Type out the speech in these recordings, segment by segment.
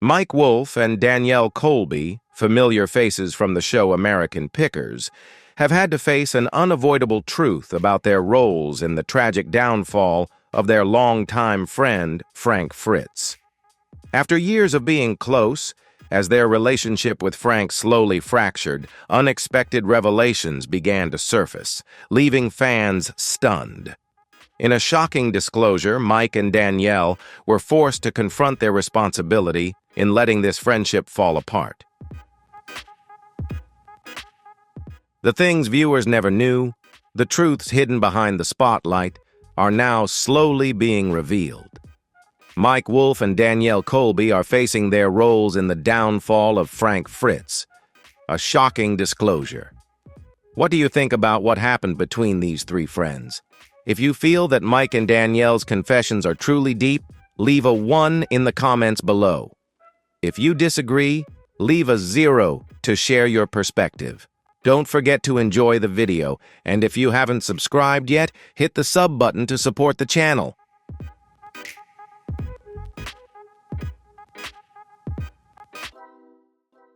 Mike Wolfe and Danielle Colby, familiar faces from the show American Pickers, have had to face an unavoidable truth about their roles in the tragic downfall of their longtime friend, Frank Fritz. After years of being close, as their relationship with Frank slowly fractured, unexpected revelations began to surface, leaving fans stunned. In a shocking disclosure, Mike and Danielle were forced to confront their responsibility in letting this friendship fall apart. The things viewers never knew, the truths hidden behind the spotlight, are now slowly being revealed. Mike Wolfe and Danielle Colby are facing their roles in the downfall of Frank Fritz. A shocking disclosure. What do you think about what happened between these three friends? If you feel that Mike and Danielle's confessions are truly deep, leave a 1 in the comments below. If you disagree, leave a 0 to share your perspective. Don't forget to enjoy the video, and if you haven't subscribed yet, hit the sub button to support the channel.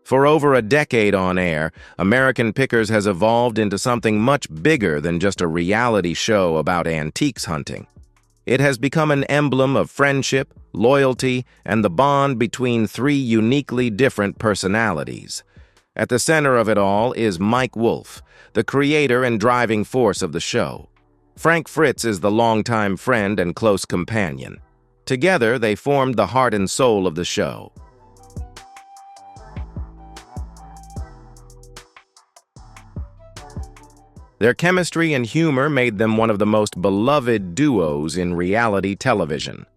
For over a decade on air, American Pickers has evolved into something much bigger than just a reality show about antiques hunting. It has become an emblem of friendship, loyalty, and the bond between three uniquely different personalities. At the center of it all is Mike Wolfe, the creator and driving force of the show. Frank Fritz is the longtime friend and close companion. Together, they formed the heart and soul of the show. Their chemistry and humor made them one of the most beloved duos in reality television.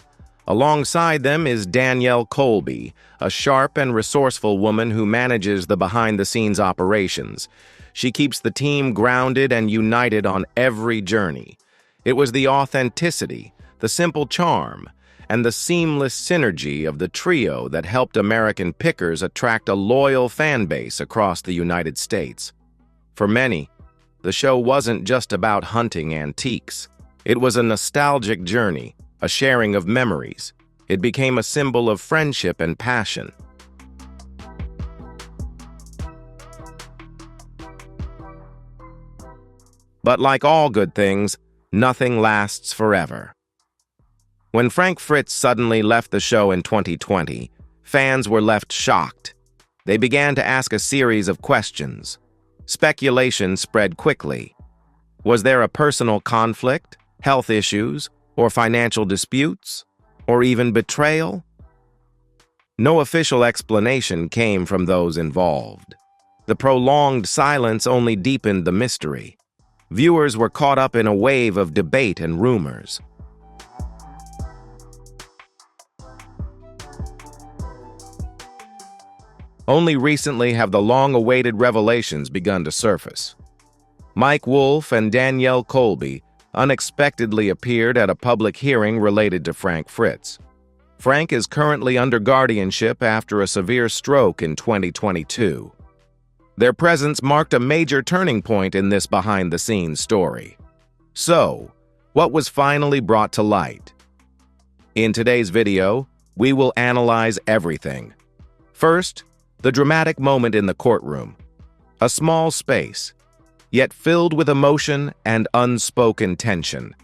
Alongside them is Danielle Colby, a sharp and resourceful woman who manages the behind-the-scenes operations. She keeps the team grounded and united on every journey. It was the authenticity, the simple charm, and the seamless synergy of the trio that helped American Pickers attract a loyal fan base across the United States. For many, the show wasn't just about hunting antiques. It was a nostalgic journey, a sharing of memories. It became a symbol of friendship and passion. But like all good things, nothing lasts forever. When Frank Fritz suddenly left the show in 2020, fans were left shocked. They began to ask a series of questions. Speculation spread quickly. Was there a personal conflict, health issues, or financial disputes, or even betrayal? No official explanation came from those involved. The prolonged silence only deepened the mystery. Viewers were caught up in a wave of debate and rumors. Only recently have the long-awaited revelations begun to surface. Mike Wolfe and Danielle Colby unexpectedly appeared at a public hearing related to Frank Fritz. Frank is currently under guardianship after a severe stroke in 2022. Their presence marked a major turning point in this behind-the-scenes story. So, what was finally brought to light? In today's video, we will analyze everything. First, the dramatic moment in the courtroom. A small space, yet filled with emotion and unspoken tension.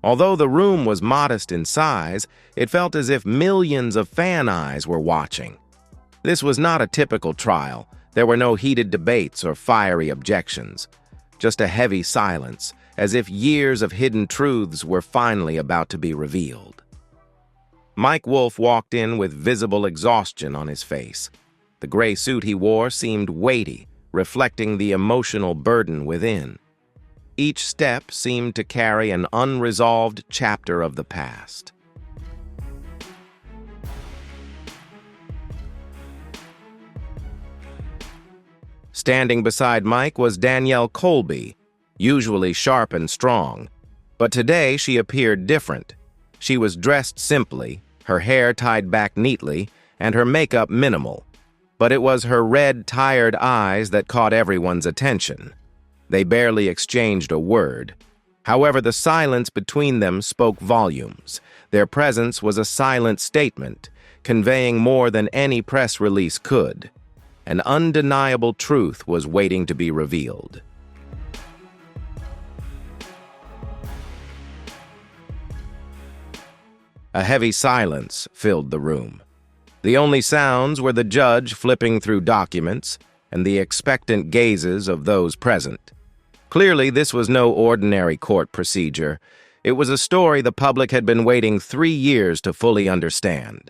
Although the room was modest in size, it felt as if millions of fan eyes were watching. This was not a typical trial. There were no heated debates or fiery objections. Just a heavy silence, as if years of hidden truths were finally about to be revealed. Mike Wolfe walked in with visible exhaustion on his face. The gray suit he wore seemed weighty, reflecting the emotional burden within. Each step seemed to carry an unresolved chapter of the past. Standing beside Mike was Danielle Colby, usually sharp and strong, but today she appeared different. She was dressed simply, her hair tied back neatly, and her makeup minimal. But it was her red, tired eyes that caught everyone's attention. They barely exchanged a word. However, the silence between them spoke volumes. Their presence was a silent statement, conveying more than any press release could. An undeniable truth was waiting to be revealed. A heavy silence filled the room. The only sounds were the judge flipping through documents and the expectant gazes of those present. Clearly, this was no ordinary court procedure. It was a story the public had been waiting 3 years to fully understand.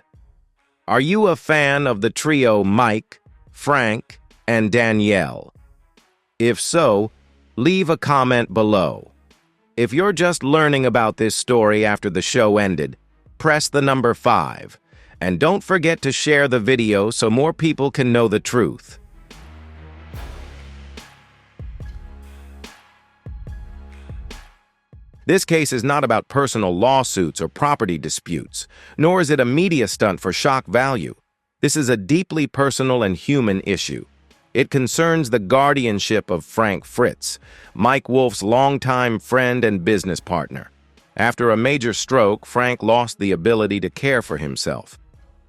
Are you a fan of the trio Mike, Frank, and Danielle? If so, leave a comment below. If you're just learning about this story after the show ended, press the number 5. And don't forget to share the video so more people can know the truth. This case is not about personal lawsuits or property disputes, nor is it a media stunt for shock value. This is a deeply personal and human issue. It concerns the guardianship of Frank Fritz, Mike Wolfe's longtime friend and business partner. After a major stroke, Frank lost the ability to care for himself.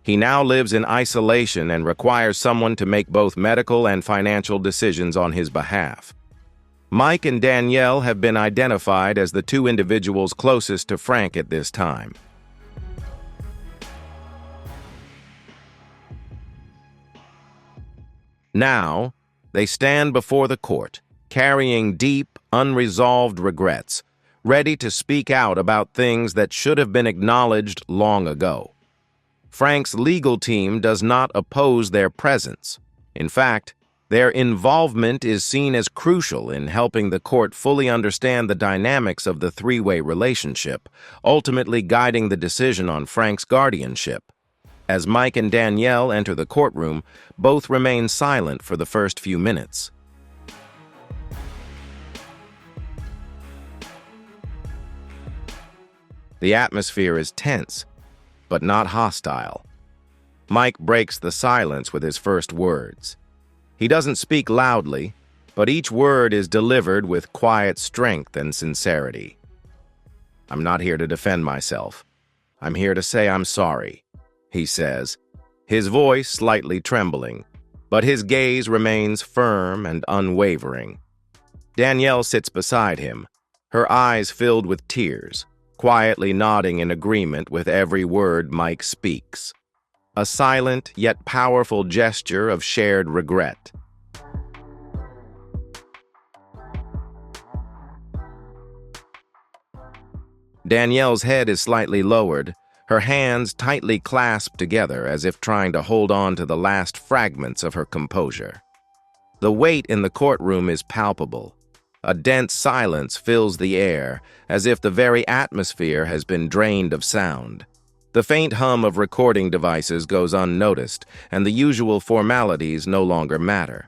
He now lives in isolation and requires someone to make both medical and financial decisions on his behalf. Mike and Danielle have been identified as the 2 individuals closest to Frank at this time. Now, they stand before the court, carrying deep, unresolved regrets, ready to speak out about things that should have been acknowledged long ago. Frank's legal team does not oppose their presence. In fact, their involvement is seen as crucial in helping the court fully understand the dynamics of the 3-way relationship, ultimately guiding the decision on Frank's guardianship. As Mike and Danielle enter the courtroom, both remain silent for the first few minutes. The atmosphere is tense, but not hostile. Mike breaks the silence with his first words. He doesn't speak loudly, but each word is delivered with quiet strength and sincerity. I'm not here to defend myself. I'm here to say I'm sorry, he says, his voice slightly trembling, but his gaze remains firm and unwavering. Danielle sits beside him, her eyes filled with tears, quietly nodding in agreement with every word Mike speaks. A silent yet powerful gesture of shared regret. Danielle's head is slightly lowered, her hands tightly clasped together as if trying to hold on to the last fragments of her composure. The weight in the courtroom is palpable. A dense silence fills the air, as if the very atmosphere has been drained of sound. The faint hum of recording devices goes unnoticed, and the usual formalities no longer matter.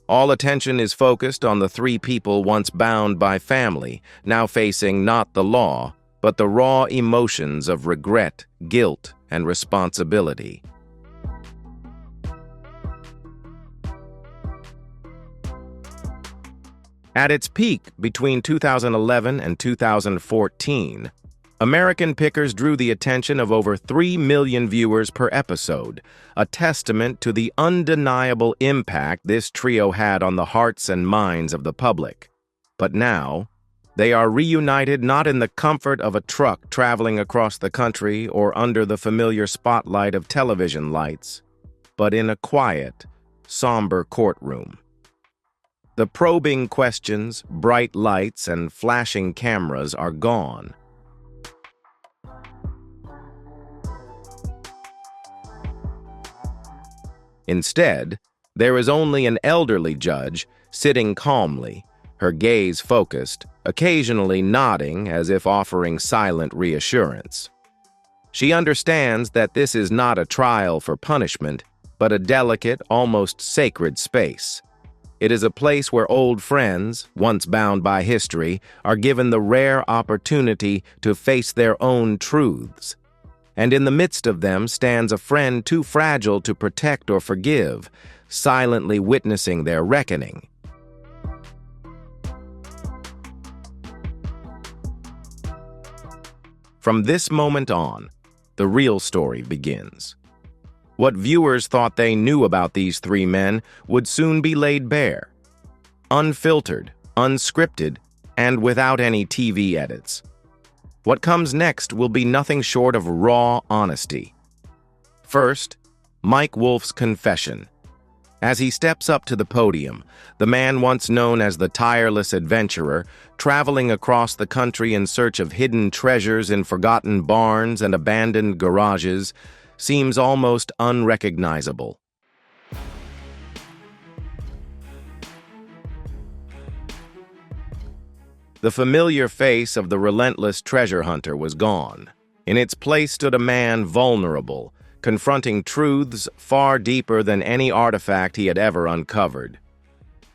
All attention is focused on the 3 people once bound by family, now facing not the law, but the raw emotions of regret, guilt, and responsibility. At its peak between 2011 and 2014, American Pickers drew the attention of over 3 million viewers per episode, a testament to the undeniable impact this trio had on the hearts and minds of the public. But now, they are reunited not in the comfort of a truck traveling across the country or under the familiar spotlight of television lights, but in a quiet, somber courtroom. The probing questions, bright lights, and flashing cameras are gone. Instead, there is only an elderly judge sitting calmly, her gaze focused, occasionally nodding as if offering silent reassurance. She understands that this is not a trial for punishment, but a delicate, almost sacred space. It is a place where old friends, once bound by history, are given the rare opportunity to face their own truths. And in the midst of them stands a friend too fragile to protect or forgive, silently witnessing their reckoning. From this moment on, the real story begins. What viewers thought they knew about these three men would soon be laid bare. Unfiltered, unscripted, and without any TV edits. What comes next will be nothing short of raw honesty. First, Mike Wolfe's confession. As he steps up to the podium, the man once known as the tireless adventurer, traveling across the country in search of hidden treasures in forgotten barns and abandoned garages, seems almost unrecognizable. The familiar face of the relentless treasure hunter was gone. In its place stood a man vulnerable, confronting truths far deeper than any artifact he had ever uncovered.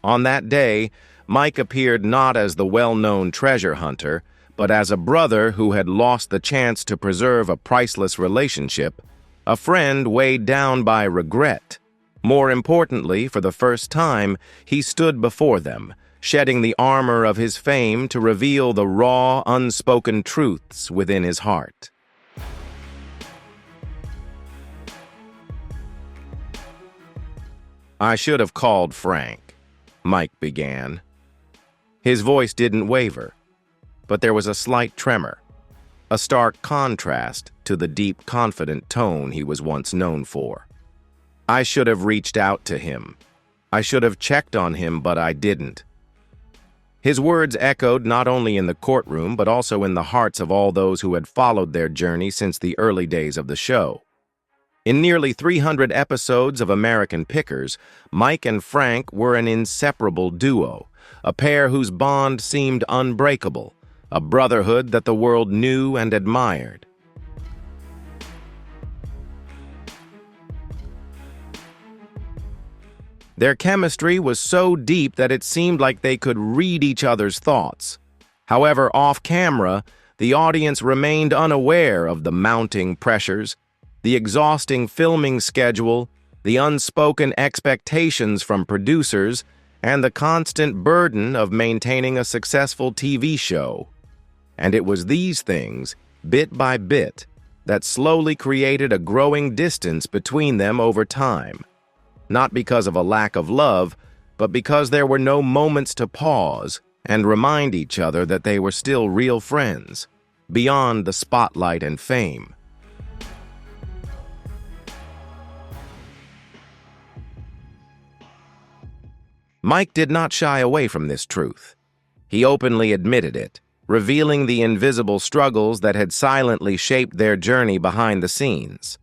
On that day, Mike appeared not as the well-known treasure hunter, but as a brother who had lost the chance to preserve a priceless relationship, a friend weighed down by regret. More importantly, for the first time, he stood before them, shedding the armor of his fame to reveal the raw, unspoken truths within his heart. "I should have called Frank," Mike began. His voice didn't waver, but there was a slight tremor, a stark contrast to the deep, confident tone he was once known for. "I should have reached out to him. I should have checked on him, but I didn't." His words echoed not only in the courtroom, but also in the hearts of all those who had followed their journey since the early days of the show. In nearly 300 episodes of American Pickers, Mike and Frank were an inseparable duo, a pair whose bond seemed unbreakable, a brotherhood that the world knew and admired. Their chemistry was so deep that it seemed like they could read each other's thoughts. However, off-camera, the audience remained unaware of the mounting pressures, the exhausting filming schedule, the unspoken expectations from producers, and the constant burden of maintaining a successful TV show. And it was these things, bit by bit, that slowly created a growing distance between them over time. Not because of a lack of love, but because there were no moments to pause and remind each other that they were still real friends, beyond the spotlight and fame. Mike did not shy away from this truth. He openly admitted it, revealing the invisible struggles that had silently shaped their journey behind the scenes.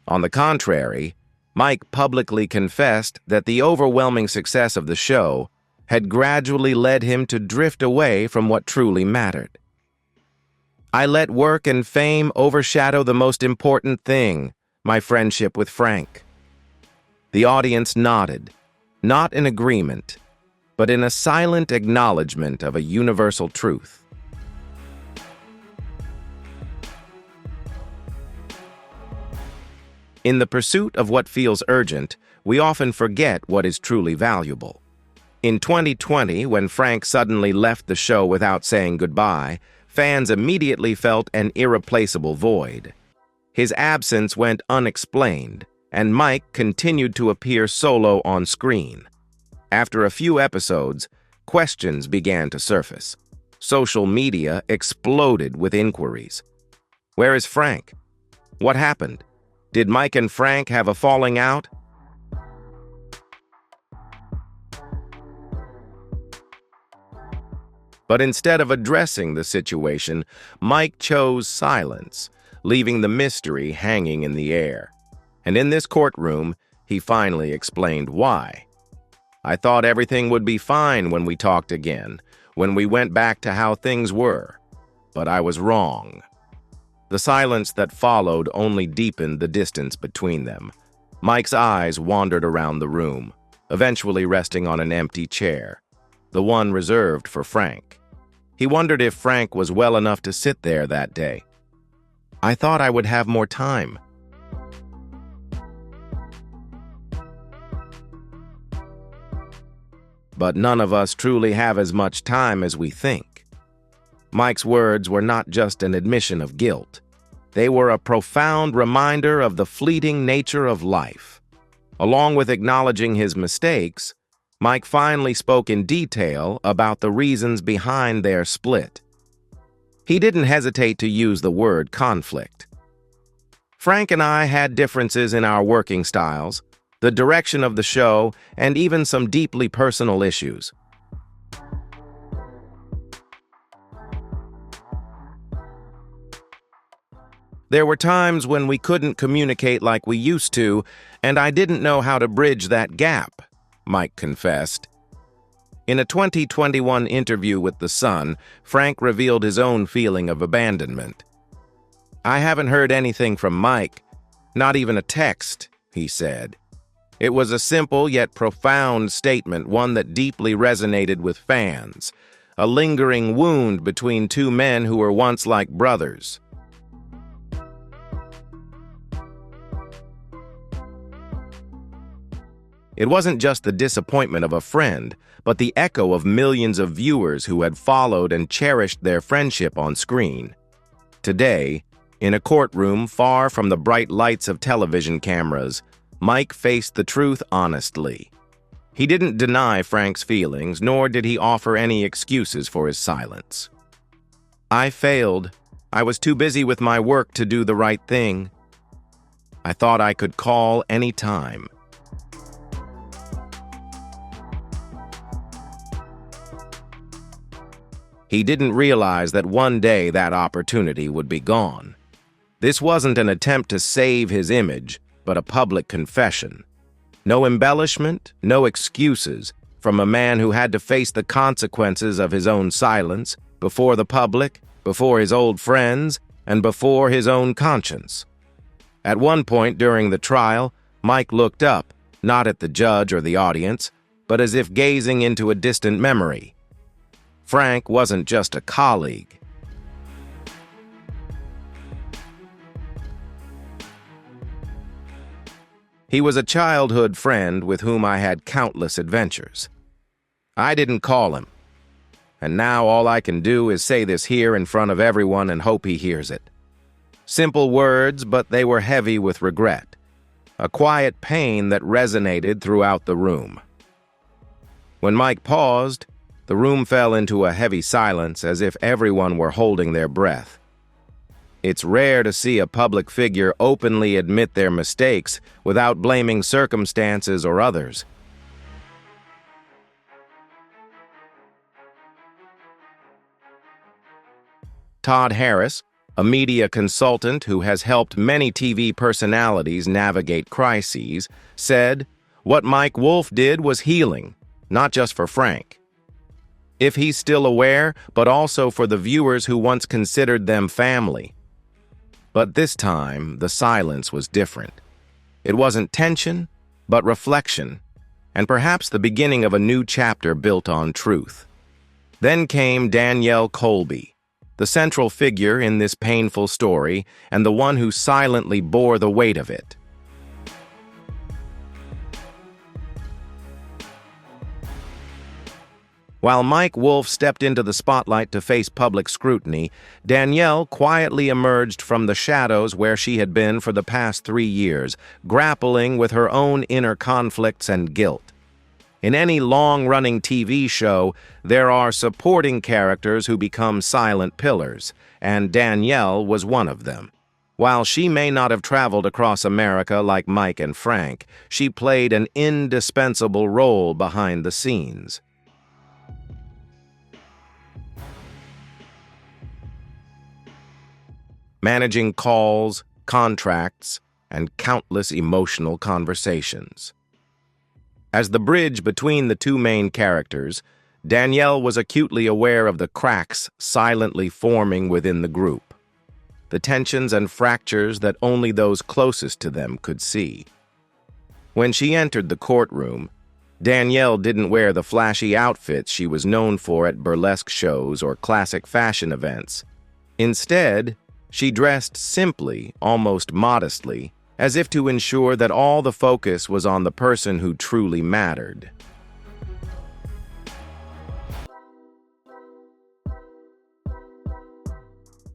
On the contrary, Mike publicly confessed that the overwhelming success of the show had gradually led him to drift away from what truly mattered. "I let work and fame overshadow the most important thing, my friendship with Frank." The audience nodded, not in agreement, but in a silent acknowledgement of a universal truth. In the pursuit of what feels urgent, we often forget what is truly valuable. In 2020, when Frank suddenly left the show without saying goodbye, fans immediately felt an irreplaceable void. His absence went unexplained, and Mike continued to appear solo on screen. After a few episodes, questions began to surface. Social media exploded with inquiries. Where is Frank? What happened? Did Mike and Frank have a falling out? But instead of addressing the situation, Mike chose silence, leaving the mystery hanging in the air. And in this courtroom, he finally explained why. "I thought everything would be fine when we talked again, when we went back to how things were. But I was wrong." The silence that followed only deepened the distance between them. Mike's eyes wandered around the room, eventually resting on an empty chair, the one reserved for Frank. He wondered if Frank was well enough to sit there that day. "I thought I would have more time." But none of us truly have as much time as we think. Mike's words were not just an admission of guilt. They were a profound reminder of the fleeting nature of life. Along with acknowledging his mistakes, Mike finally spoke in detail about the reasons behind their split. He didn't hesitate to use the word conflict. Frank and I had differences in our working styles, the direction of the show, and even some deeply personal issues. There were times when we couldn't communicate like we used to, and I didn't know how to bridge that gap, Mike confessed. In a 2021 interview with The Sun, Frank revealed his own feeling of abandonment. "I haven't heard anything from Mike, not even a text," he said. It was a simple yet profound statement, one that deeply resonated with fans, a lingering wound between two men who were once like brothers. It wasn't just the disappointment of a friend, but the echo of millions of viewers who had followed and cherished their friendship on screen. Today, in a courtroom far from the bright lights of television cameras, Mike faced the truth honestly. He didn't deny Frank's feelings, nor did he offer any excuses for his silence. "I failed. I was too busy with my work to do the right thing. I thought I could call any time." He didn't realize that one day that opportunity would be gone. This wasn't an attempt to save his image, but a public confession. No embellishment, no excuses, from a man who had to face the consequences of his own silence, before the public, before his old friends, and before his own conscience. At one point during the trial, Mike looked up, not at the judge or the audience, but as if gazing into a distant memory. Frank wasn't just a colleague. He was a childhood friend with whom I had countless adventures. I didn't call him, and now all I can do is say this here in front of everyone and hope he hears it. Simple words, but they were heavy with regret, a quiet pain that resonated throughout the room. When Mike paused, the room fell into a heavy silence, as if everyone were holding their breath. It's rare to see a public figure openly admit their mistakes without blaming circumstances or others. Todd Harris, a media consultant who has helped many TV personalities navigate crises, said, "What Mike Wolfe did was healing, not just for Frank. If he's still aware, but also for the viewers who once considered them family." But this time, the silence was different. It wasn't tension, but reflection, and perhaps the beginning of a new chapter built on truth. Then came Danielle Colby, the central figure in this painful story, and the one who silently bore the weight of it. While Mike Wolfe stepped into the spotlight to face public scrutiny, Danielle quietly emerged from the shadows where she had been for the past 3 years, grappling with her own inner conflicts and guilt. In any long-running TV show, there are supporting characters who become silent pillars, and Danielle was one of them. While she may not have traveled across America like Mike and Frank, she played an indispensable role behind the scenes. Managing calls, contracts, and countless emotional conversations. As the bridge between the two main characters, Danielle was acutely aware of the cracks silently forming within the group, the tensions and fractures that only those closest to them could see. When she entered the courtroom, Danielle didn't wear the flashy outfits she was known for at burlesque shows or classic fashion events. Instead, she dressed simply, almost modestly, as if to ensure that all the focus was on the person who truly mattered.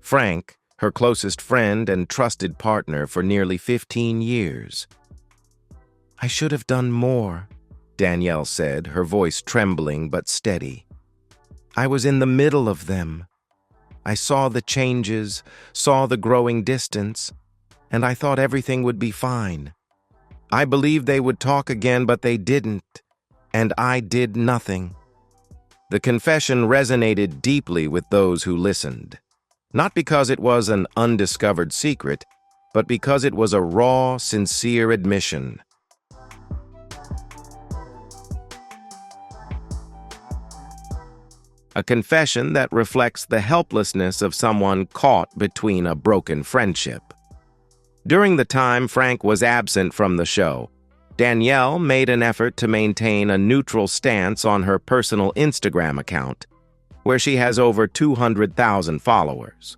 Frank, her closest friend and trusted partner for nearly 15 years. "I should have done more," Danielle said, her voice trembling but steady. "I was in the middle of them. I saw the changes, saw the growing distance, and I thought everything would be fine. I believed they would talk again, but they didn't, and I did nothing." The confession resonated deeply with those who listened, not because it was an undiscovered secret, but because it was a raw, sincere admission. A confession that reflects the helplessness of someone caught between a broken friendship. During the time Frank was absent from the show, Danielle made an effort to maintain a neutral stance on her personal Instagram account, where she has over 200,000 followers.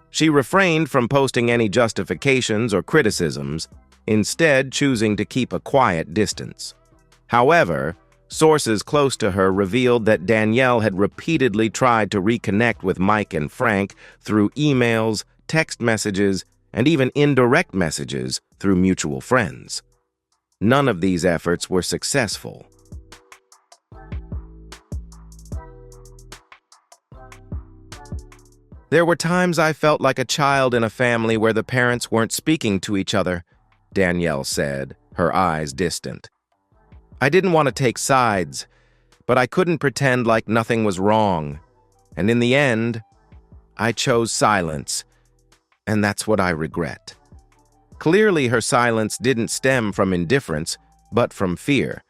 She refrained from posting any justifications or criticisms, instead choosing to keep a quiet distance. However, sources close to her revealed that Danielle had repeatedly tried to reconnect with Mike and Frank through emails, text messages, and even indirect messages through mutual friends. None of these efforts were successful. "There were times I felt like a child in a family where the parents weren't speaking to each other," Danielle said, her eyes distant. "I didn't want to take sides, but I couldn't pretend like nothing was wrong. And in the end, I chose silence, and that's what I regret." Clearly, her silence didn't stem from indifference, but from fear.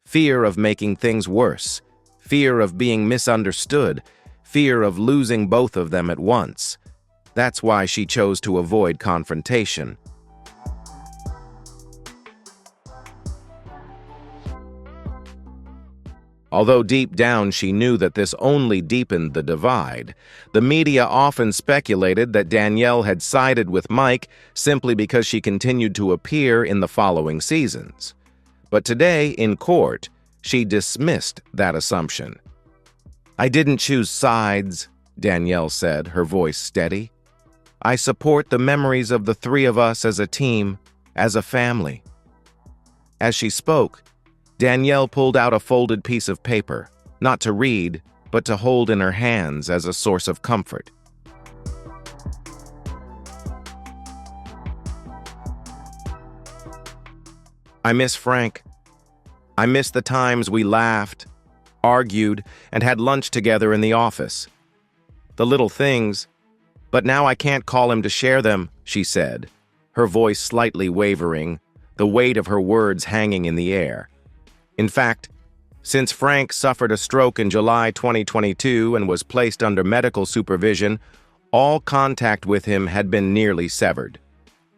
Fear of making things worse, fear of being misunderstood, fear of losing both of them at once. That's why she chose to avoid confrontation. Although deep down she knew that this only deepened the divide, the media often speculated that Danielle had sided with Mike simply because she continued to appear in the following seasons. But today, in court, she dismissed that assumption. "I didn't choose sides," Danielle said, her voice steady. "I support the memories of the three of us as a team, as a family." As she spoke, Danielle pulled out a folded piece of paper, not to read, but to hold in her hands as a source of comfort. "I miss Frank. I miss the times we laughed, argued, and had lunch together in the office. The little things, but now I can't call him to share them," she said, her voice slightly wavering, the weight of her words hanging in the air. In fact, since Frank suffered a stroke in July 2022 and was placed under medical supervision, all contact with him had been nearly severed.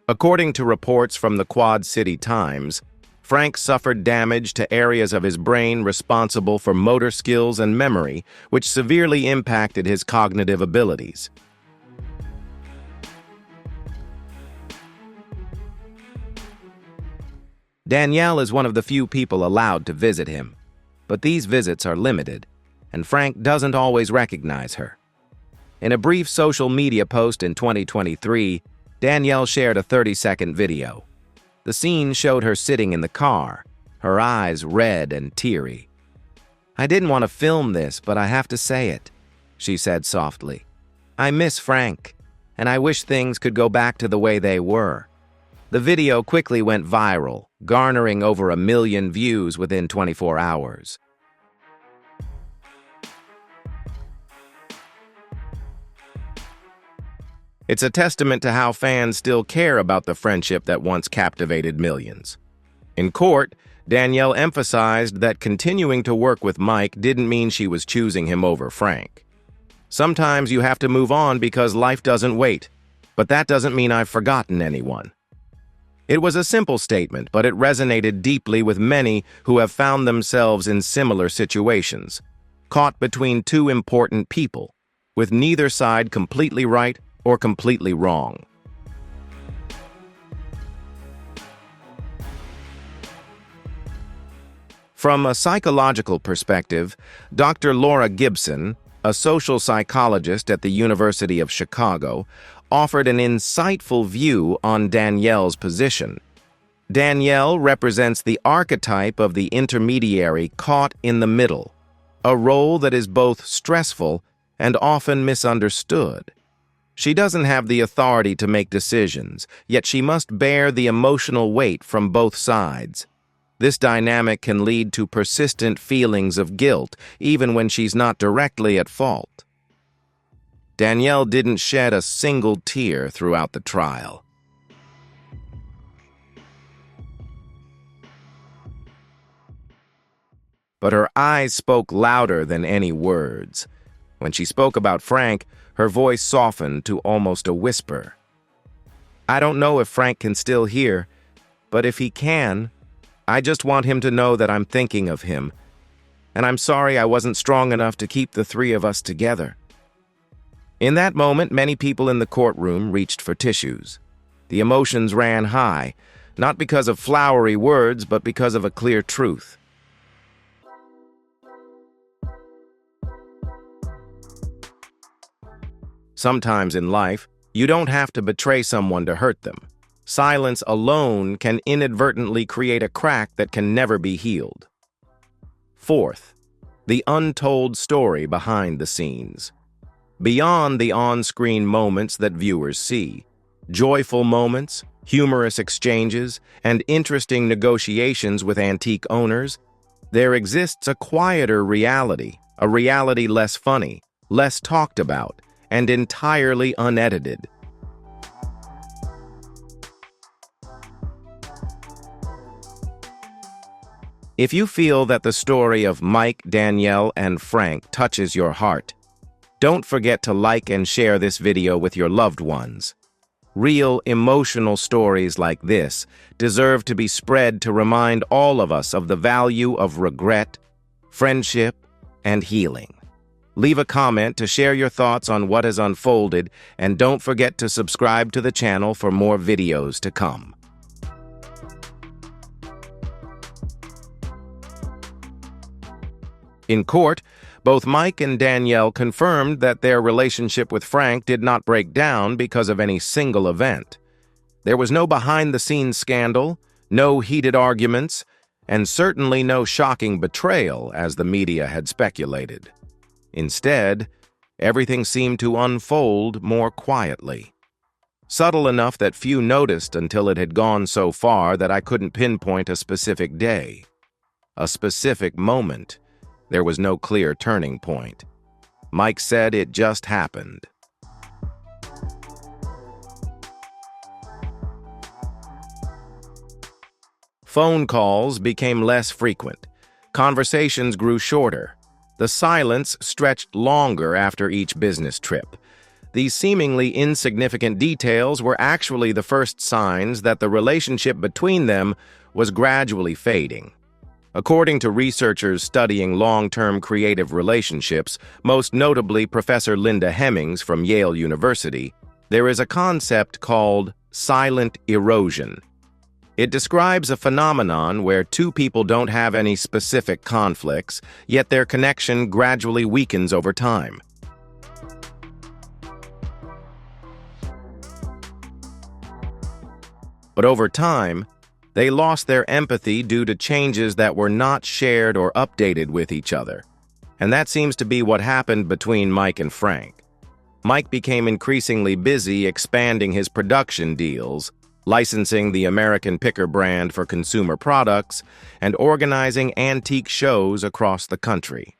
According to reports from the Quad City Times, Frank suffered damage to areas of his brain responsible for motor skills and memory, which severely impacted his cognitive abilities. Danielle is one of the few people allowed to visit him, but these visits are limited, and Frank doesn't always recognize her. In a brief social media post in 2023, Danielle shared a 30-second video. The scene showed her sitting in the car, her eyes red and teary. "I didn't want to film this, but I have to say it," she said softly. "I miss Frank, and I wish things could go back to the way they were." The video quickly went viral, garnering over 1 million views within 24 hours. It's a testament to how fans still care about the friendship that once captivated millions. In court, Danielle emphasized that continuing to work with Mike didn't mean she was choosing him over Frank. "Sometimes you have to move on because life doesn't wait, but that doesn't mean I've forgotten anyone." It was a simple statement, but it resonated deeply with many who have found themselves in similar situations, caught between two important people, with neither side completely right or completely wrong. From a psychological perspective, Dr. Laura Gibson, a social psychologist at the University of Chicago, offered an insightful view on Danielle's position. Danielle represents the archetype of the intermediary caught in the middle, a role that is both stressful and often misunderstood. She doesn't have the authority to make decisions, yet she must bear the emotional weight from both sides. This dynamic can lead to persistent feelings of guilt, even when she's not directly at fault. Danielle didn't shed a single tear throughout the trial. But her eyes spoke louder than any words. When she spoke about Frank, her voice softened to almost a whisper. "I don't know if Frank can still hear, but if he can, I just want him to know that I'm thinking of him, and I'm sorry I wasn't strong enough to keep the three of us together." In that moment, many people in the courtroom reached for tissues. The emotions ran high, not because of flowery words, but because of a clear truth. Sometimes in life, you don't have to betray someone to hurt them. Silence alone can inadvertently create a crack that can never be healed. Fourth, the untold story behind the scenes. Beyond the on-screen moments that viewers see, joyful moments, humorous exchanges, and interesting negotiations with antique owners, there exists a quieter reality, a reality less funny, less talked about, and entirely unedited. If you feel that the story of Mike, Danielle, and Frank touches your heart, don't forget to like and share this video with your loved ones. Real, emotional stories like this deserve to be spread to remind all of us of the value of regret, friendship, and healing. Leave a comment to share your thoughts on what has unfolded, and don't forget to subscribe to the channel for more videos to come. In court, both Mike and Danielle confirmed that their relationship with Frank did not break down because of any single event. There was no behind-the-scenes scandal, no heated arguments, and certainly no shocking betrayal, as the media had speculated. Instead, everything seemed to unfold more quietly. Subtle enough that few noticed until it had gone so far that I couldn't pinpoint a specific day, a specific moment. There was no clear turning point. Mike said it just happened. Phone calls became less frequent. Conversations grew shorter. The silence stretched longer after each business trip. These seemingly insignificant details were actually the first signs that the relationship between them was gradually fading. According to researchers studying long-term creative relationships, most notably Professor Linda Hemmings from Yale University, there is a concept called silent erosion. It describes a phenomenon where two people don't have any specific conflicts, yet their connection gradually weakens over time. But over time, they lost their empathy due to changes that were not shared or updated with each other. And that seems to be what happened between Mike and Frank. Mike became increasingly busy expanding his production deals, licensing the American Picker brand for consumer products, and organizing antique shows across the country.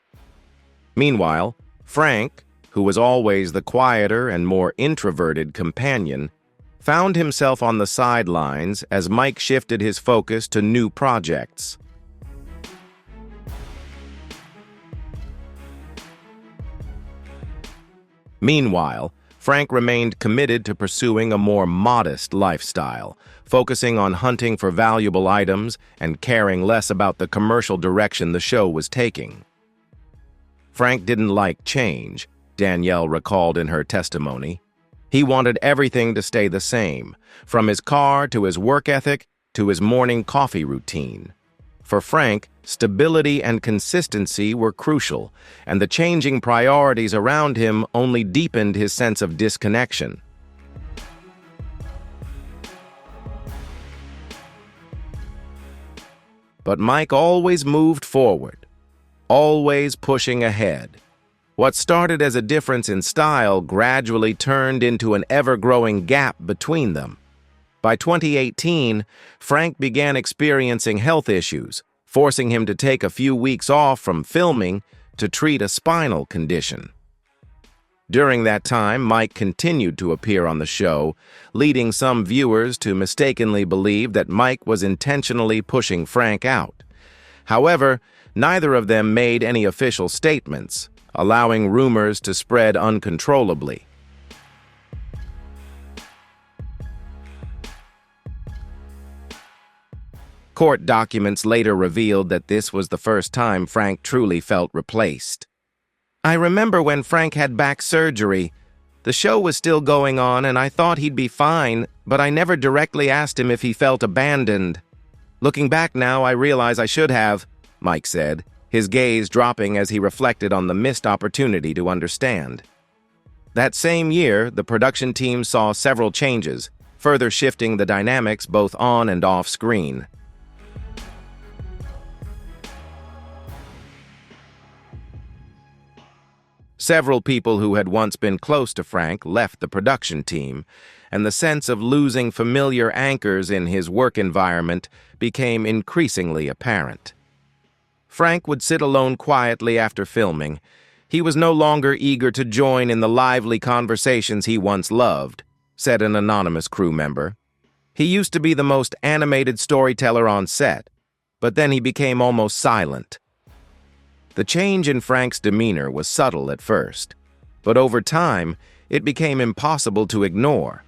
Meanwhile, Frank, who was always the quieter and more introverted companion, found himself on the sidelines as Mike shifted his focus to new projects. Meanwhile, Frank remained committed to pursuing a more modest lifestyle, focusing on hunting for valuable items and caring less about the commercial direction the show was taking. Frank didn't like change, Danielle recalled in her testimony. He wanted everything to stay the same, from his car to his work ethic to his morning coffee routine. For Frank, stability and consistency were crucial, and the changing priorities around him only deepened his sense of disconnection. But Mike always moved forward, always pushing ahead. What started as a difference in style gradually turned into an ever-growing gap between them. By 2018, Frank began experiencing health issues, forcing him to take a few weeks off from filming to treat a spinal condition. During that time, Mike continued to appear on the show, leading some viewers to mistakenly believe that Mike was intentionally pushing Frank out. However, neither of them made any official statements, allowing rumors to spread uncontrollably. Court documents later revealed that this was the first time Frank truly felt replaced. "I remember when Frank had back surgery. The show was still going on and I thought he'd be fine, but I never directly asked him if he felt abandoned. Looking back now, I realize I should have," Mike said, his gaze dropping as he reflected on the missed opportunity to understand. That same year, the production team saw several changes, further shifting the dynamics both on and off screen. Several people who had once been close to Frank left the production team, and the sense of losing familiar anchors in his work environment became increasingly apparent. Frank would sit alone quietly after filming. He was no longer eager to join in the lively conversations he once loved, said an anonymous crew member. He used to be the most animated storyteller on set, but then he became almost silent. The change in Frank's demeanor was subtle at first, but over time, it became impossible to ignore.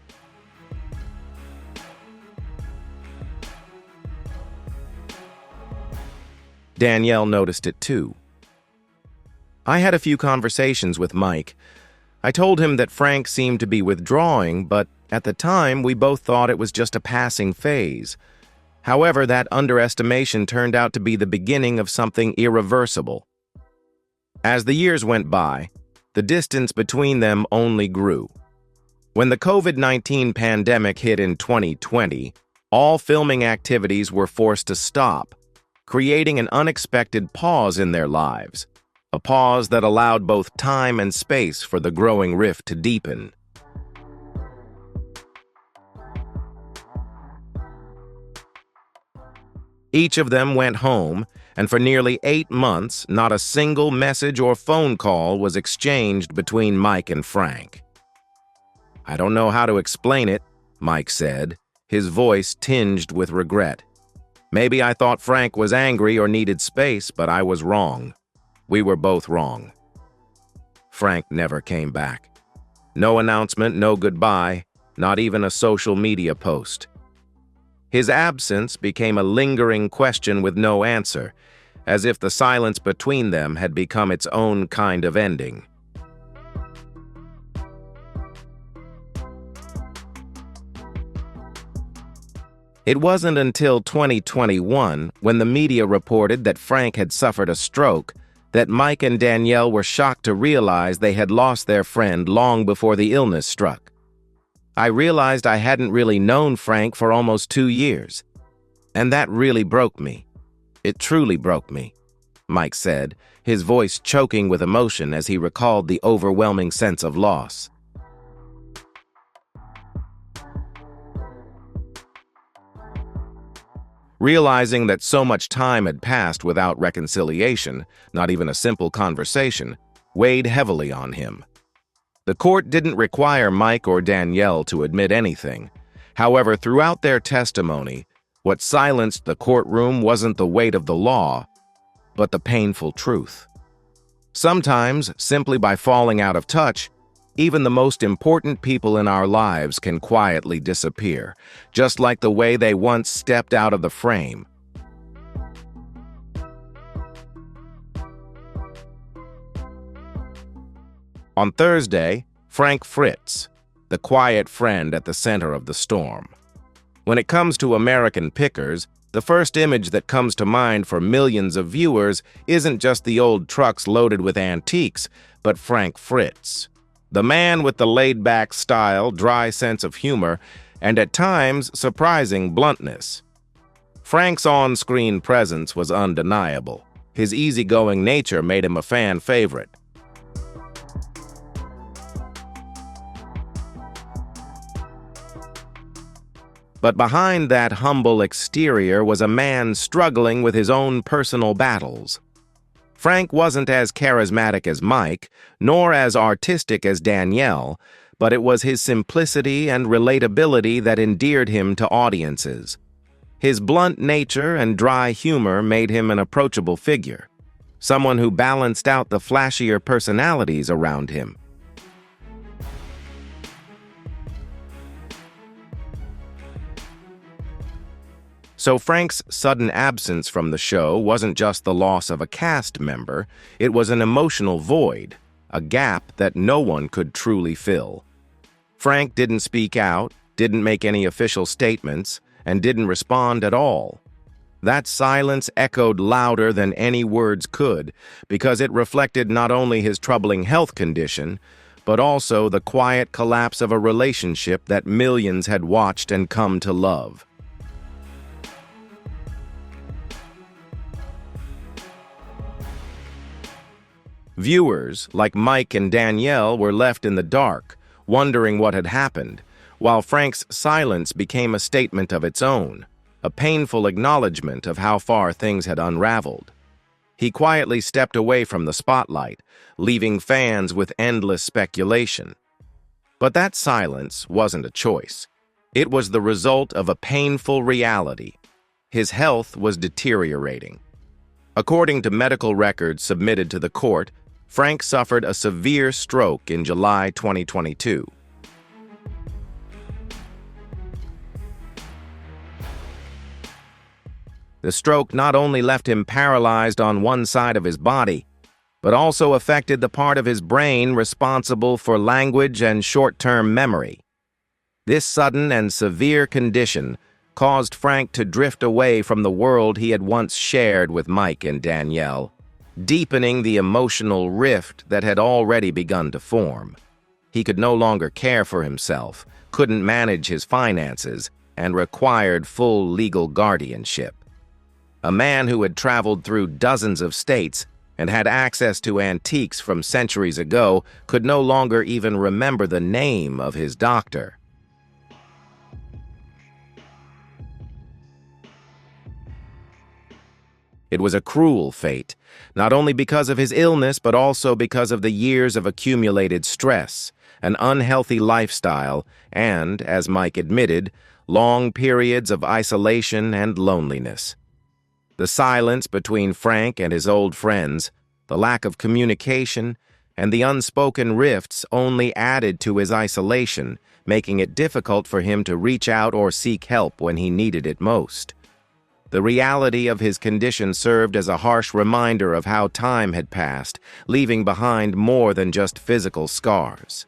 Danielle noticed it too. "I had a few conversations with Mike. I told him that Frank seemed to be withdrawing, but at the time, we both thought it was just a passing phase. However, that underestimation turned out to be the beginning of something irreversible." As the years went by, the distance between them only grew. When the COVID-19 pandemic hit in 2020, all filming activities were forced to stop, creating an unexpected pause in their lives, a pause that allowed both time and space for the growing rift to deepen. Each of them went home, and for nearly 8 months, not a single message or phone call was exchanged between Mike and Frank. "I don't know how to explain it," Mike said, his voice tinged with regret. "Maybe I thought Frank was angry or needed space, but I was wrong. We were both wrong." Frank never came back. No announcement, no goodbye, not even a social media post. His absence became a lingering question with no answer, as if the silence between them had become its own kind of ending. It wasn't until 2021, when the media reported that Frank had suffered a stroke, that Mike and Danielle were shocked to realize they had lost their friend long before the illness struck. "I realized I hadn't really known Frank for almost 2 years, and that really broke me. It truly broke me," Mike said, his voice choking with emotion as he recalled the overwhelming sense of loss. Realizing that so much time had passed without reconciliation, not even a simple conversation, weighed heavily on him. The court didn't require Mike or Danielle to admit anything. However, throughout their testimony, what silenced the courtroom wasn't the weight of the law, but the painful truth. Sometimes, simply by falling out of touch, even the most important people in our lives can quietly disappear, just like the way they once stepped out of the frame. On Thursday, Frank Fritz, the quiet friend at the center of the storm. When it comes to American pickers, The first image that comes to mind for millions of viewers isn't just the old trucks loaded with antiques, but Frank Fritz. The man with the laid-back style, dry sense of humor, and at times surprising bluntness. Frank's on-screen presence was undeniable. His easygoing nature made him a fan favorite. But behind that humble exterior was a man struggling with his own personal battles. Frank wasn't as charismatic as Mike, nor as artistic as Danielle, but it was his simplicity and relatability that endeared him to audiences. His blunt nature and dry humor made him an approachable figure, someone who balanced out the flashier personalities around him. So Frank's sudden absence from the show wasn't just the loss of a cast member, it was an emotional void, a gap that no one could truly fill. Frank didn't speak out, didn't make any official statements, and didn't respond at all. That silence echoed louder than any words could, because it reflected not only his troubling health condition, but also the quiet collapse of a relationship that millions had watched and come to love. Viewers, like Mike and Danielle, were left in the dark, wondering what had happened, while Frank's silence became a statement of its own, a painful acknowledgement of how far things had unraveled. He quietly stepped away from the spotlight, leaving fans with endless speculation. But that silence wasn't a choice. It was the result of a painful reality. His health was deteriorating. According to medical records submitted to the court, Frank suffered a severe stroke in July 2022. The stroke not only left him paralyzed on one side of his body, but also affected the part of his brain responsible for language and short-term memory. This sudden and severe condition caused Frank to drift away from the world he had once shared with Mike and Danielle, deepening the emotional rift that had already begun to form. He could no longer care for himself, couldn't manage his finances, and required full legal guardianship. A man who had traveled through dozens of states and had access to antiques from centuries ago could no longer even remember the name of his doctor. It was a cruel fate, not only because of his illness but also because of the years of accumulated stress, an unhealthy lifestyle, and, as Mike admitted, long periods of isolation and loneliness. The silence between Frank and his old friends, the lack of communication, and the unspoken rifts only added to his isolation, making it difficult for him to reach out or seek help when he needed it most. The reality of his condition served as a harsh reminder of how time had passed, leaving behind more than just physical scars.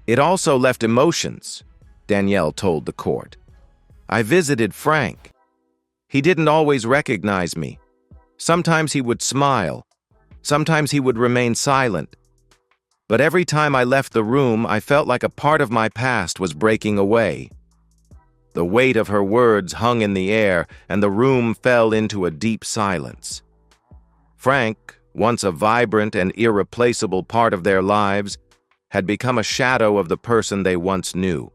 It also left emotions, Danielle told the court. I visited Frank. He didn't always recognize me. Sometimes he would smile. Sometimes he would remain silent. But every time I left the room, I felt like a part of my past was breaking away. The weight of her words hung in the air, and the room fell into a deep silence. Frank, once a vibrant and irreplaceable part of their lives, had become a shadow of the person they once knew.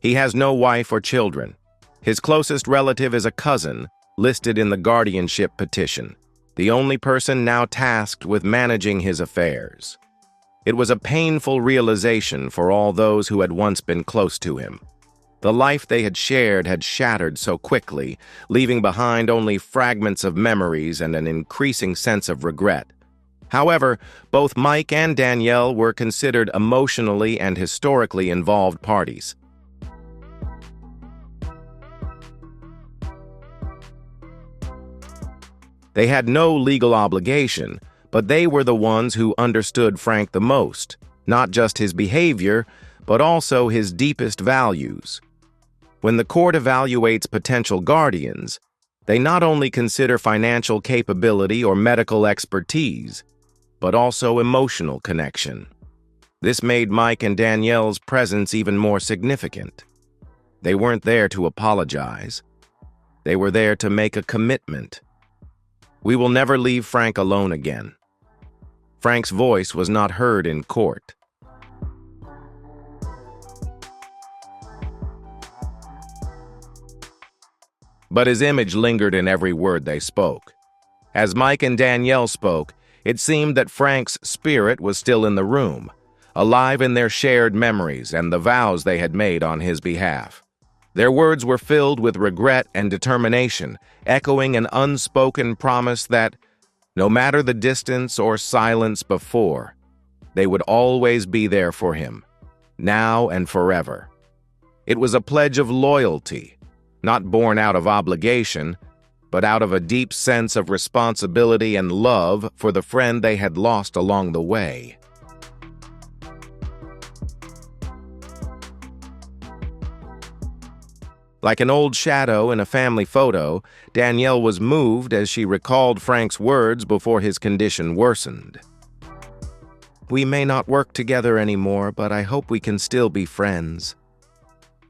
He has no wife or children. His closest relative is a cousin, listed in the guardianship petition, the only person now tasked with managing his affairs. It was a painful realization for all those who had once been close to him. The life they had shared had shattered so quickly, leaving behind only fragments of memories and an increasing sense of regret. However, both Mike and Danielle were considered emotionally and historically involved parties. They had no legal obligation, but they were the ones who understood Frank the most, not just his behavior, but also his deepest values. When the court evaluates potential guardians, they not only consider financial capability or medical expertise, but also emotional connection. This made Mike and Danielle's presence even more significant. They weren't there to apologize. They were there to make a commitment. We will never leave Frank alone again. Frank's voice was not heard in court. But his image lingered in every word they spoke. As Mike and Danielle spoke, it seemed that Frank's spirit was still in the room, alive in their shared memories and the vows they had made on his behalf. Their words were filled with regret and determination, echoing an unspoken promise that, no matter the distance or silence before, they would always be there for him, now and forever. It was a pledge of loyalty, not born out of obligation, but out of a deep sense of responsibility and love for the friend they had lost along the way. Like an old shadow in a family photo, Danielle was moved as she recalled Frank's words before his condition worsened. "We may not work together anymore, but I hope we can still be friends."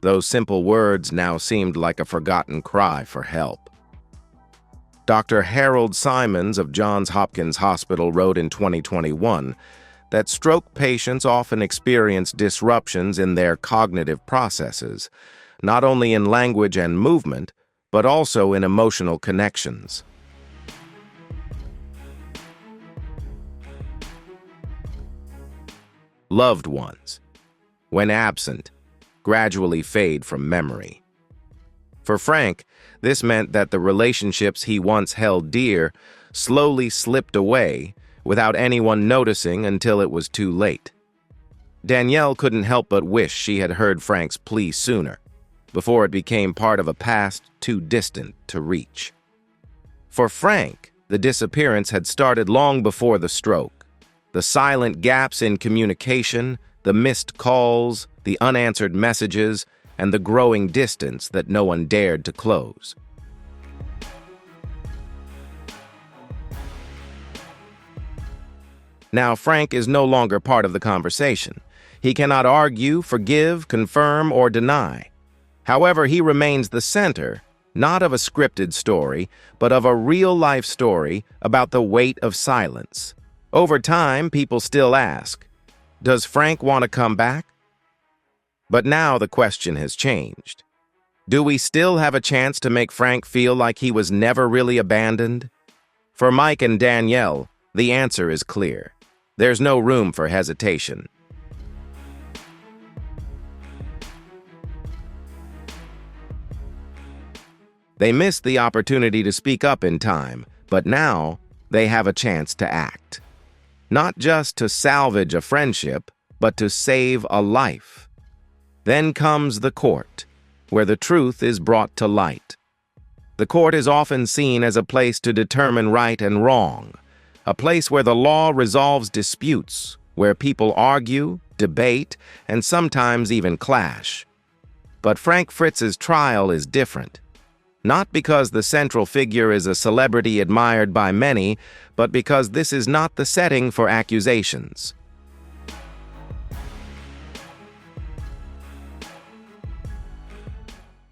Those simple words now seemed like a forgotten cry for help. Dr. Harold Simons of Johns Hopkins Hospital wrote in 2021 that stroke patients often experience disruptions in their cognitive processes, not only in language and movement, but also in emotional connections. Loved ones, when absent, gradually fade from memory. For Frank, this meant that the relationships he once held dear slowly slipped away without anyone noticing until it was too late. Danielle couldn't help but wish she had heard Frank's plea sooner, before it became part of a past too distant to reach. For Frank, the disappearance had started long before the stroke. The silent gaps in communication, the missed calls, the unanswered messages, and the growing distance that no one dared to close. Now Frank is no longer part of the conversation. He cannot argue, forgive, confirm, or deny. However, he remains the center, not of a scripted story, but of a real-life story about the weight of silence. Over time, people still ask, does Frank want to come back? But now the question has changed. Do we still have a chance to make Frank feel like he was never really abandoned? For Mike and Danielle, the answer is clear. There's no room for hesitation. They missed the opportunity to speak up in time, but now they have a chance to act. Not just to salvage a friendship, but to save a life. Then comes the court, where the truth is brought to light. The court is often seen as a place to determine right and wrong, a place where the law resolves disputes, where people argue, debate, and sometimes even clash. But Frank Fritz's trial is different. Not because the central figure is a celebrity admired by many, but because this is not the setting for accusations.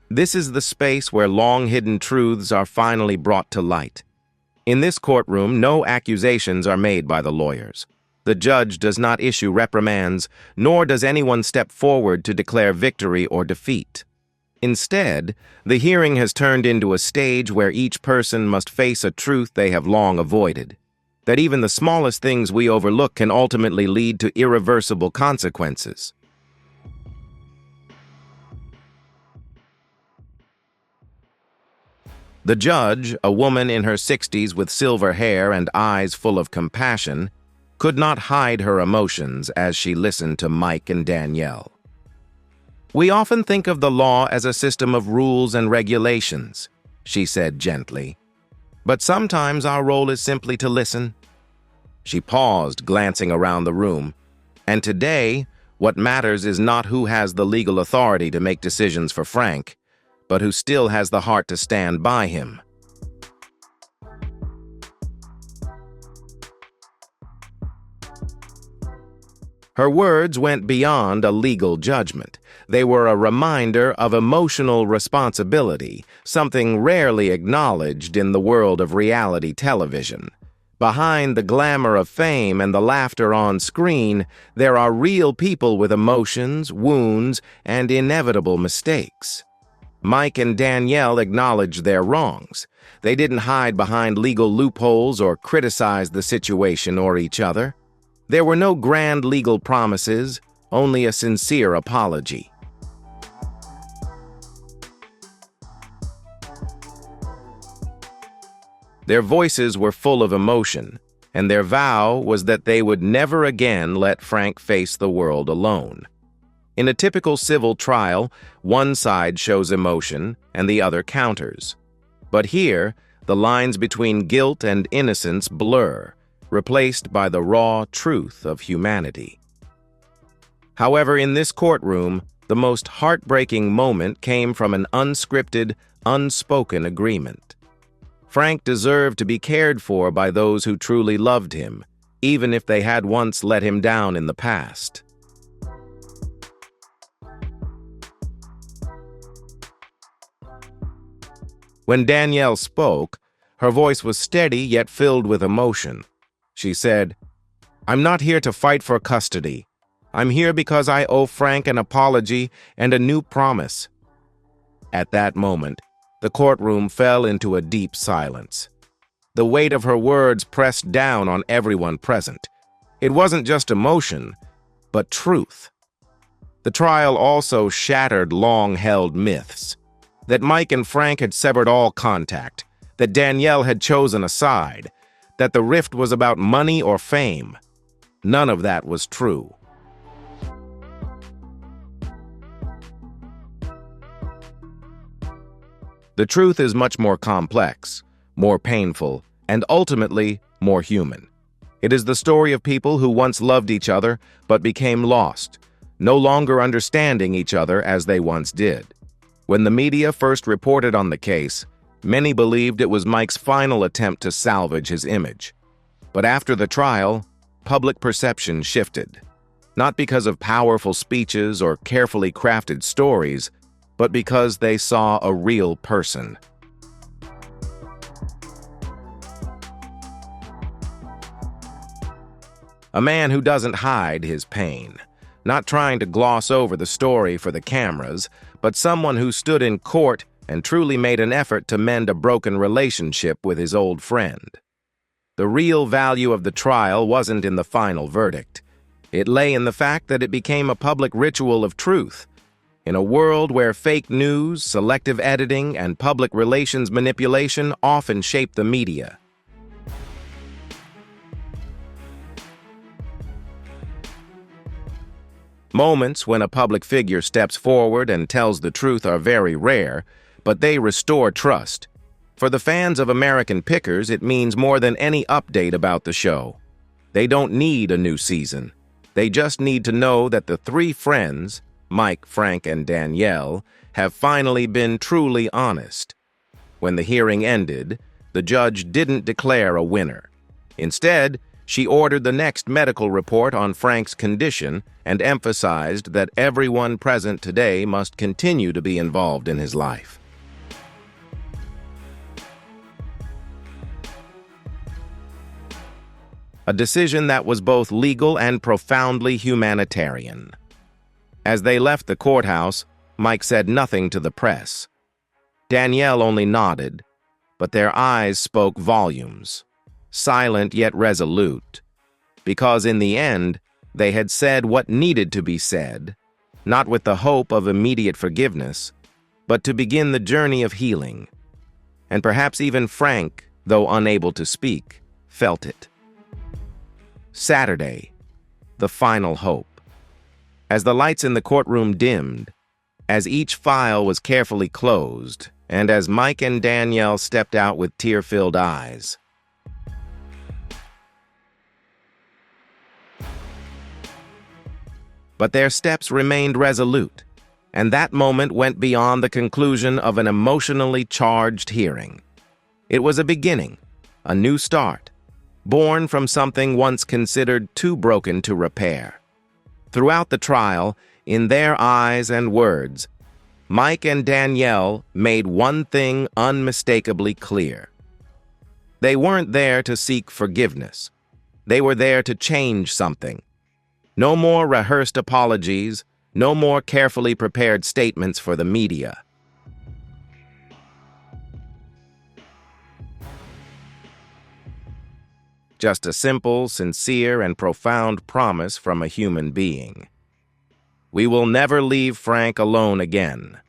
This is the space where long-hidden truths are finally brought to light. In this courtroom, no accusations are made by the lawyers. The judge does not issue reprimands, nor does anyone step forward to declare victory or defeat. Instead, the hearing has turned into a stage where each person must face a truth they have long avoided, that even the smallest things we overlook can ultimately lead to irreversible consequences. The judge, a woman in her 60s with silver hair and eyes full of compassion, could not hide her emotions as she listened to Mike and Danielle. "We often think of the law as a system of rules and regulations," she said gently. But sometimes our role is simply to listen. She paused, glancing around the room. And today, what matters is not who has the legal authority to make decisions for Frank, but who still has the heart to stand by him. Her words went beyond a legal judgment. They were a reminder of emotional responsibility, something rarely acknowledged in the world of reality television. Behind the glamour of fame and the laughter on screen, there are real people with emotions, wounds, and inevitable mistakes. Mike and Danielle acknowledged their wrongs. They didn't hide behind legal loopholes or criticize the situation or each other. There were no grand legal promises, only a sincere apology. Their voices were full of emotion, and their vow was that they would never again let Frank face the world alone. In a typical civil trial, one side shows emotion and the other counters. But here, the lines between guilt and innocence blur, replaced by the raw truth of humanity. However, in this courtroom, the most heartbreaking moment came from an unscripted, unspoken agreement. Frank deserved to be cared for by those who truly loved him, even if they had once let him down in the past. When Danielle spoke, her voice was steady yet filled with emotion. She said, "I'm not here to fight for custody. I'm here because I owe Frank an apology and a new promise." At that moment, the courtroom fell into a deep silence. The weight of her words pressed down on everyone present. It wasn't just emotion, but truth. The trial also shattered long-held myths. That Mike and Frank had severed all contact, that Danielle had chosen a side, that the rift was about money or fame. None of that was true. The truth is much more complex, more painful, and ultimately more human. It is the story of people who once loved each other but became lost, no longer understanding each other as they once did. When the media first reported on the case, many believed it was Mike's final attempt to salvage his image. But after the trial, public perception shifted. Not because of powerful speeches or carefully crafted stories, but because they saw a real person. A man who doesn't hide his pain, not trying to gloss over the story for the cameras, but someone who stood in court and truly made an effort to mend a broken relationship with his old friend. The real value of the trial wasn't in the final verdict. It lay in the fact that it became a public ritual of truth. In a world where fake news, selective editing, and public relations manipulation often shape the media. Moments when a public figure steps forward and tells the truth are very rare, but they restore trust. For the fans of American Pickers, it means more than any update about the show. They don't need a new season. They just need to know that the three friends, Mike, Frank, and Danielle, have finally been truly honest. When the hearing ended, the judge didn't declare a winner. Instead, she ordered the next medical report on Frank's condition and emphasized that everyone present today must continue to be involved in his life. A decision that was both legal and profoundly humanitarian. As they left the courthouse, Mike said nothing to the press. Danielle only nodded, but their eyes spoke volumes, silent yet resolute, because in the end, they had said what needed to be said, not with the hope of immediate forgiveness, but to begin the journey of healing. And perhaps even Frank, though unable to speak, felt it. Saturday, the final hope. As the lights in the courtroom dimmed, as each file was carefully closed, and as Mike and Danielle stepped out with tear-filled eyes. But their steps remained resolute, and that moment went beyond the conclusion of an emotionally charged hearing. It was a beginning, a new start, born from something once considered too broken to repair. Throughout the trial, in their eyes and words, Mike and Danielle made one thing unmistakably clear. They weren't there to seek forgiveness. They were there to change something. No more rehearsed apologies, no more carefully prepared statements for the media. Just a simple, sincere, and profound promise from a human being. We will never leave Frank alone again.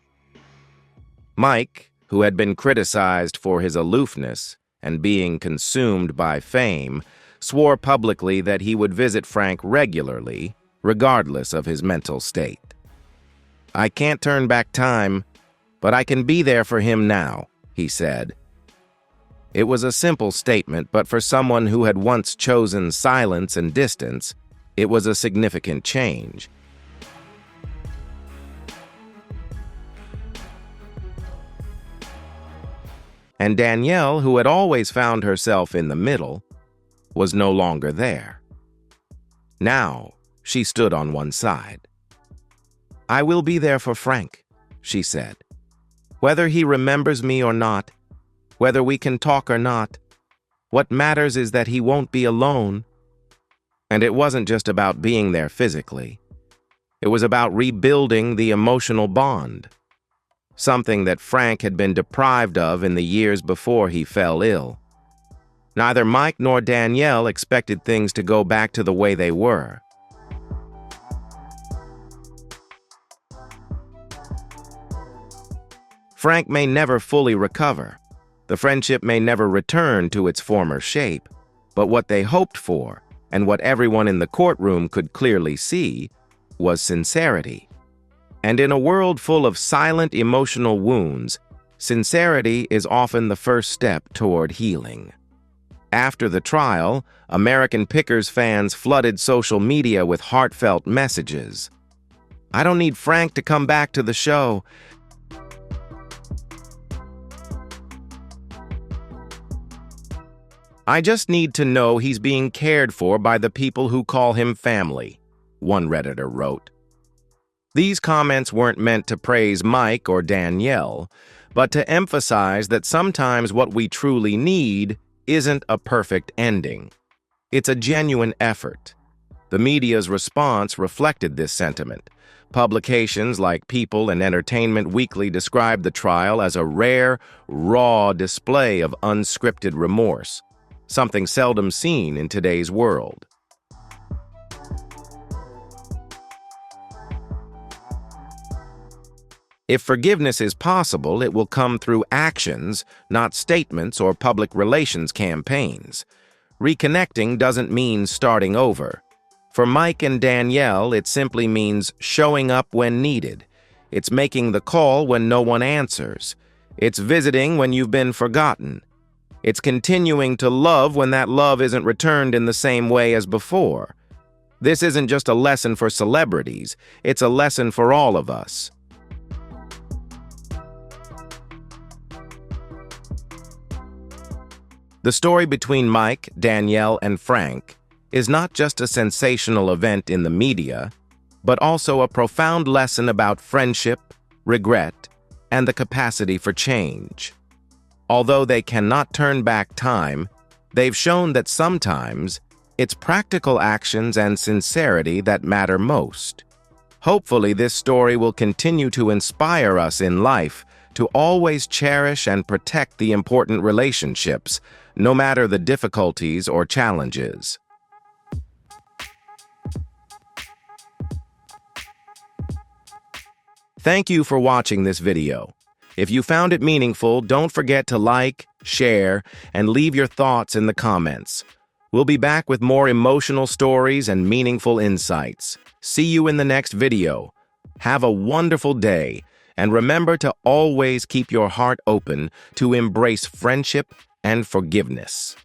Mike, who had been criticized for his aloofness and being consumed by fame, swore publicly that he would visit Frank regularly, regardless of his mental state. "I can't turn back time, but I can be there for him now," he said. It was a simple statement, but for someone who had once chosen silence and distance, it was a significant change. And Danielle, who had always found herself in the middle, was no longer there. Now, she stood on one side. "I will be there for Frank," she said. "Whether he remembers me or not, whether we can talk or not, what matters is that he won't be alone." And it wasn't just about being there physically. It was about rebuilding the emotional bond, something that Frank had been deprived of in the years before he fell ill. Neither Mike nor Danielle expected things to go back to the way they were. Frank may never fully recover. The friendship may never return to its former shape, but what they hoped for, and what everyone in the courtroom could clearly see, was sincerity. And in a world full of silent emotional wounds, sincerity is often the first step toward healing. After the trial, American Pickers fans flooded social media with heartfelt messages. "I don't need Frank to come back to the show. I just need to know he's being cared for by the people who call him family," one Redditor wrote. These comments weren't meant to praise Mike or Danielle, but to emphasize that sometimes what we truly need isn't a perfect ending. It's a genuine effort. The media's response reflected this sentiment. Publications like People and Entertainment Weekly described the trial as a rare, raw display of unscripted remorse, something seldom seen in today's world. If forgiveness is possible, it will come through actions, not statements or public relations campaigns. Reconnecting doesn't mean starting over. For Mike and Danielle, it simply means showing up when needed. It's making the call when no one answers. It's visiting when you've been forgotten. It's continuing to love when that love isn't returned in the same way as before. This isn't just a lesson for celebrities, it's a lesson for all of us. The story between Mike, Danielle, and Frank is not just a sensational event in the media, but also a profound lesson about friendship, regret, and the capacity for change. Although they cannot turn back time, they've shown that sometimes it's practical actions and sincerity that matter most. Hopefully, this story will continue to inspire us in life to always cherish and protect the important relationships, no matter the difficulties or challenges. Thank you for watching this video. If you found it meaningful, don't forget to like, share, and leave your thoughts in the comments. We'll be back with more emotional stories and meaningful insights. See you in the next video. Have a wonderful day, And remember to always keep your heart open to embrace friendship and forgiveness.